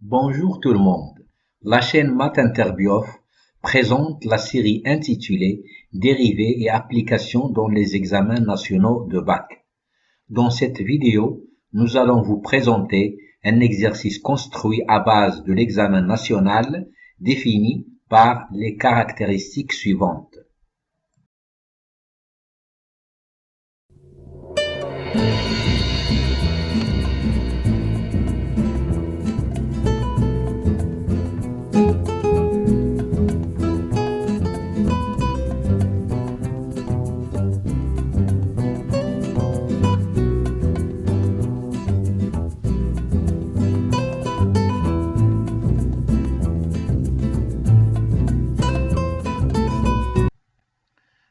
Bonjour tout le monde. La chaîne Math Interbiof présente la série intitulée Dérivés et applications dans les examens nationaux de bac. Dans cette vidéo, nous allons vous présenter un exercice construit à base de l'examen national défini par les caractéristiques suivantes.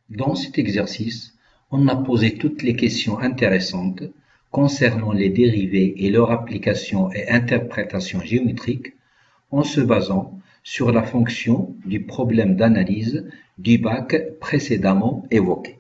Dans cet exercice, on a posé toutes les questions intéressantes concernant les dérivés et leur application et interprétation géométrique en se basant sur la fonction du problème d'analyse du bac précédemment évoqué.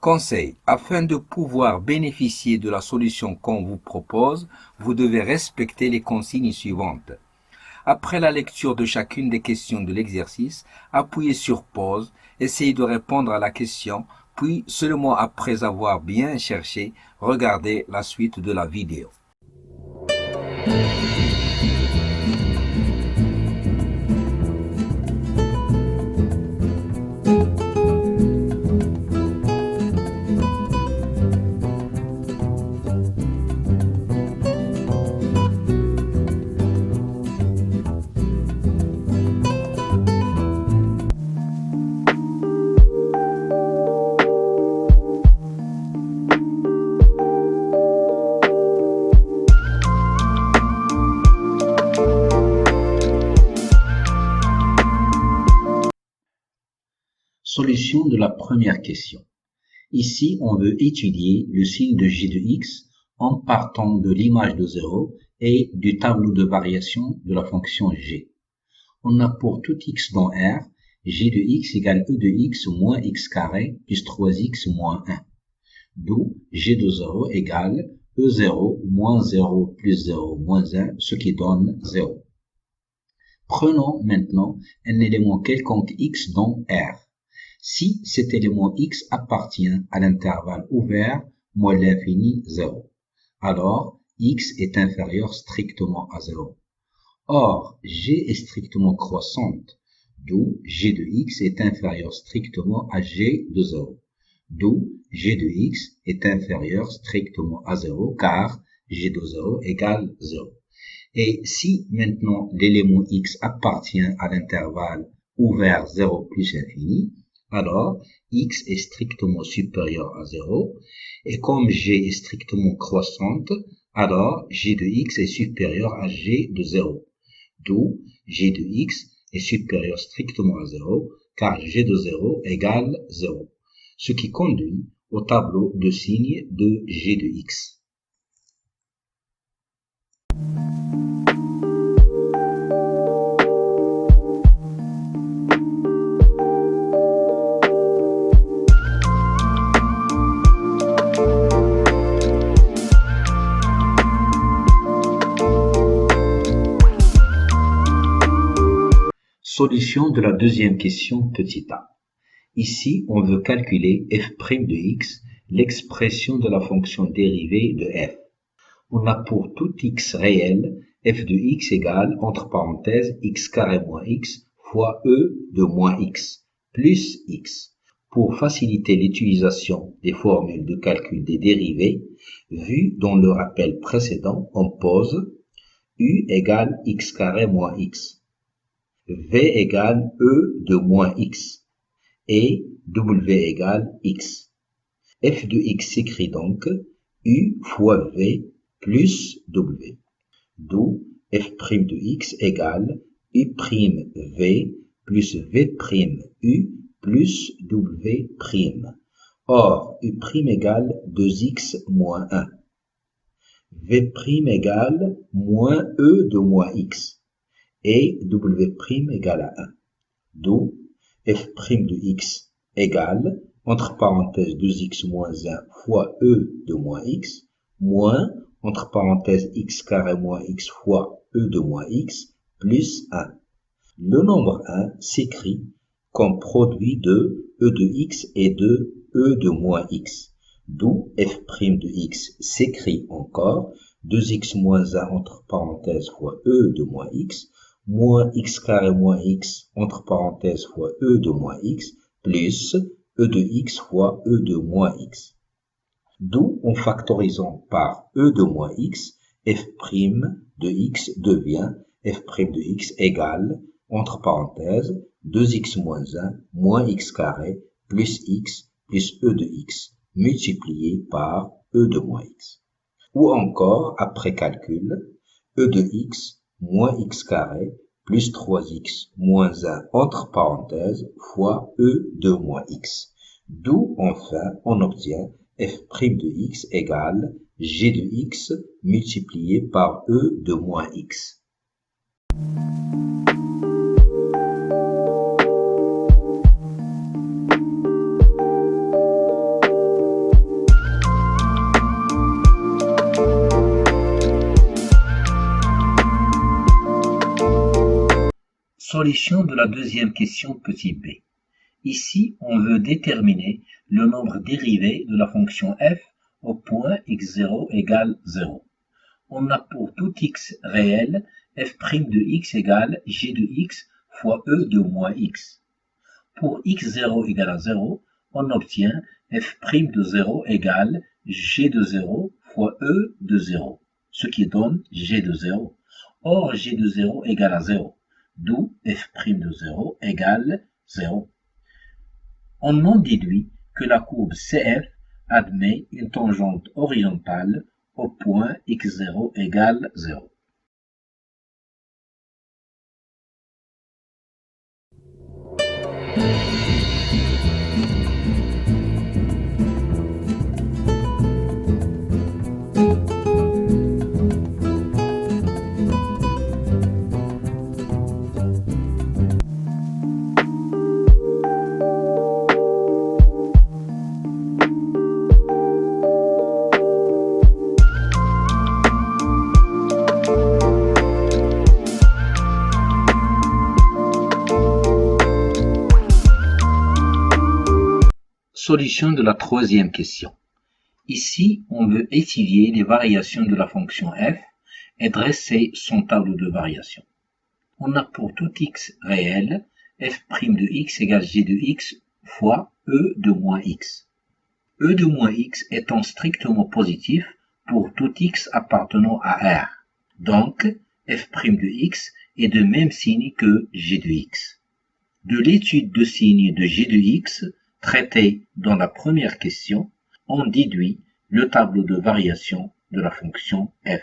Conseil: afin de pouvoir bénéficier de la solution qu'on vous propose, vous devez respecter les consignes suivantes. Après la lecture de chacune des questions de l'exercice, appuyez sur pause, essayez de répondre à la question, puis seulement après avoir bien cherché, regardez la suite de la vidéo. Solution de la première question. Ici, on veut étudier le signe de g de x en partant de l'image de 0 et du tableau de variation de la fonction g. On a pour tout x dans R, g de x égale e de x moins x carré plus 3x moins 1. D'où g de 0 égale e0 moins 0 plus 0 moins 1, ce qui donne 0. Prenons maintenant un élément quelconque x dans R. Si cet élément x appartient à l'intervalle ouvert moins l'infini 0, alors x est inférieur strictement à 0. Or, g est strictement croissante, d'où g de x est inférieur strictement à g de 0, d'où g de x est inférieur strictement à 0 car g de 0 égale 0. Et si maintenant l'élément x appartient à l'intervalle ouvert 0 plus infini, alors x est strictement supérieur à 0, et comme g est strictement croissante, alors g de x est supérieur à g de 0, d'où g de x est supérieur strictement à 0, car g de 0 égale 0, ce qui conduit au tableau de signes de g de x. Solution de la deuxième question petit a. Ici, on veut calculer f' de x, l'expression de la fonction dérivée de f. On a pour tout x réel, f de x égale, entre parenthèses, x carré moins x fois e de moins x, plus x. Pour faciliter l'utilisation des formules de calcul des dérivés, vues dans le rappel précédent, on pose u égale x carré moins x. V égale E de moins X et W égale X. F de X s'écrit donc U fois V plus W. D'où f' de x égale u' v plus v' u plus w'. Or, u' égale 2x moins 1. v' égale moins e de moins x. Et w' égale à 1. D'où f' de x égale, entre parenthèses, 2x moins 1 fois e de moins x, moins, entre parenthèses, x carré moins x fois e de moins x, plus 1. Le nombre 1 s'écrit comme produit de e de x et de e de moins x. D'où f' de x s'écrit encore 2x moins 1 entre parenthèses fois e de moins x, moins x carré moins x entre parenthèses fois e de moins x, plus e de x fois e de moins x. D'où, en factorisant par e de moins x, f' de x devient f' de x égale, entre parenthèses, 2x moins 1 moins x carré plus x plus e de x multiplié par e de moins x. Ou encore, après calcul, e de x moins x carré plus 3x moins 1 entre parenthèses fois e de moins x. D'où, enfin, on obtient f' de x égale g de x multiplié par e de moins x. Solution de la deuxième question petit b. Ici, on veut déterminer le nombre dérivé de la fonction f au point x0 égale 0. On a pour tout x réel, f' de x égale g de x fois e de moins x. Pour x0 égale à 0, on obtient f' de 0 égale g de 0 fois e de 0, ce qui donne g de 0. Or, g de 0 égale à 0, d'où f' de 0 égale 0. On en déduit que la courbe CF admet une tangente horizontale au point x0 égale 0. Solution de la troisième question. Ici, on veut étudier les variations de la fonction f et dresser son tableau de variation. On a pour tout x réel, f' de x égale g de x fois e de moins x. E de moins x étant strictement positif pour tout x appartenant à R. Donc, f' de x est de même signe que g de x. De l'étude de signes de g de x, traité dans la première question, on déduit le tableau de variation de la fonction f.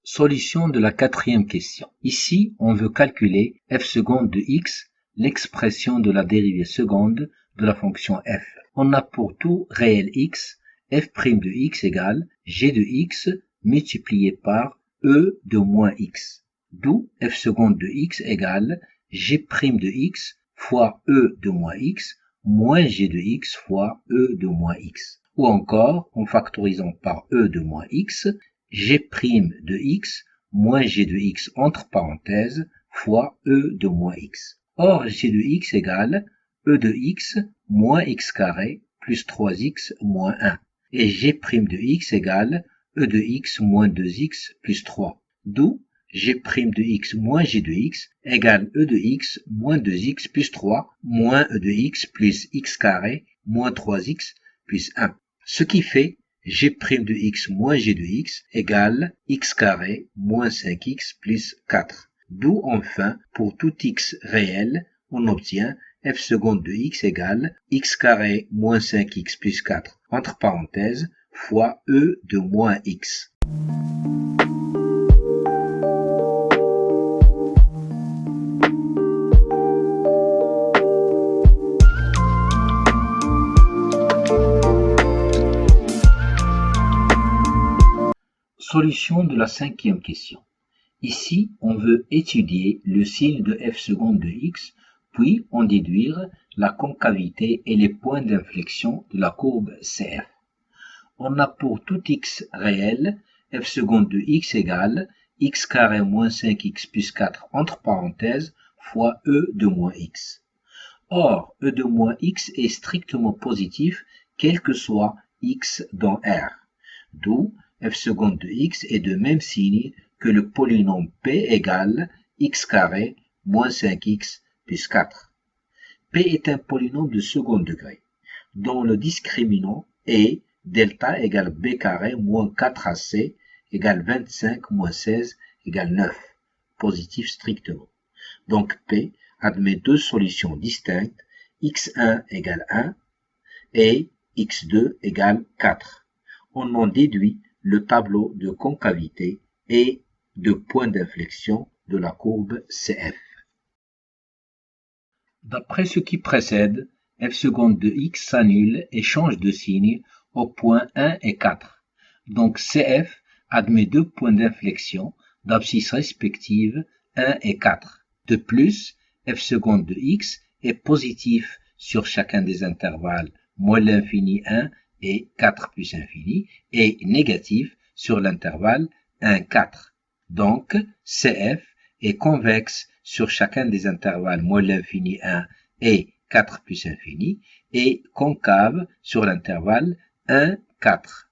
Solution de la quatrième question. Ici, on veut calculer f seconde de x, l'expression de la dérivée seconde de la fonction f. On a pour tout réel x, f' de x égale g de x multiplié par e de moins x. D'où f seconde de x égale g' de x fois e de moins x moins g de x fois e de moins x. Ou encore, en factorisant par e de moins x, g' de x moins g de x entre parenthèses fois e de moins x. Or, g de x égale e de x moins x carré plus 3x moins 1. Et g' de x égale e de x moins 2x plus 3. D'où g' de x moins g de x égale e de x moins 2x plus 3 moins e de x plus x carré moins 3x plus 1. Ce qui fait g' de x moins g de x égale x carré moins 5x plus 4. D'où enfin, pour tout x réel, on obtient f seconde de x égale x carré moins 5x plus 4, entre parenthèses, fois e de moins x. Solution de la cinquième question. Ici, on veut étudier le signe de f seconde de x, puis en déduire la concavité et les points d'inflexion de la courbe CF. On a pour tout x réel, f seconde de x égale x carré moins 5x plus 4 entre parenthèses fois e de moins x. Or, e de moins x est strictement positif quel que soit x dans R. D'où f seconde de x est de même signe que le polynôme p égale x carré moins 5x plus 4. P est un polynôme de second degré, dont le discriminant est delta égale b carré moins 4ac égale 25 moins 16 égale 9, positif strictement. Donc P admet deux solutions distinctes, x1 égale 1 et x2 égale 4. On en déduit le tableau de concavité et de point d'inflexion de la courbe CF. D'après ce qui précède, f seconde de x s'annule et change de signe aux points 1 et 4. Donc CF admet deux points d'inflexion d'abscisse respective 1 et 4. De plus, f seconde de x est positif sur chacun des intervalles moins l'infini 1 et 4 plus infini, et négatif sur l'intervalle 1, 4. Donc, CF est convexe sur chacun des intervalles moins l'infini 1 et 4 plus infini, et concave sur l'intervalle 1, 4.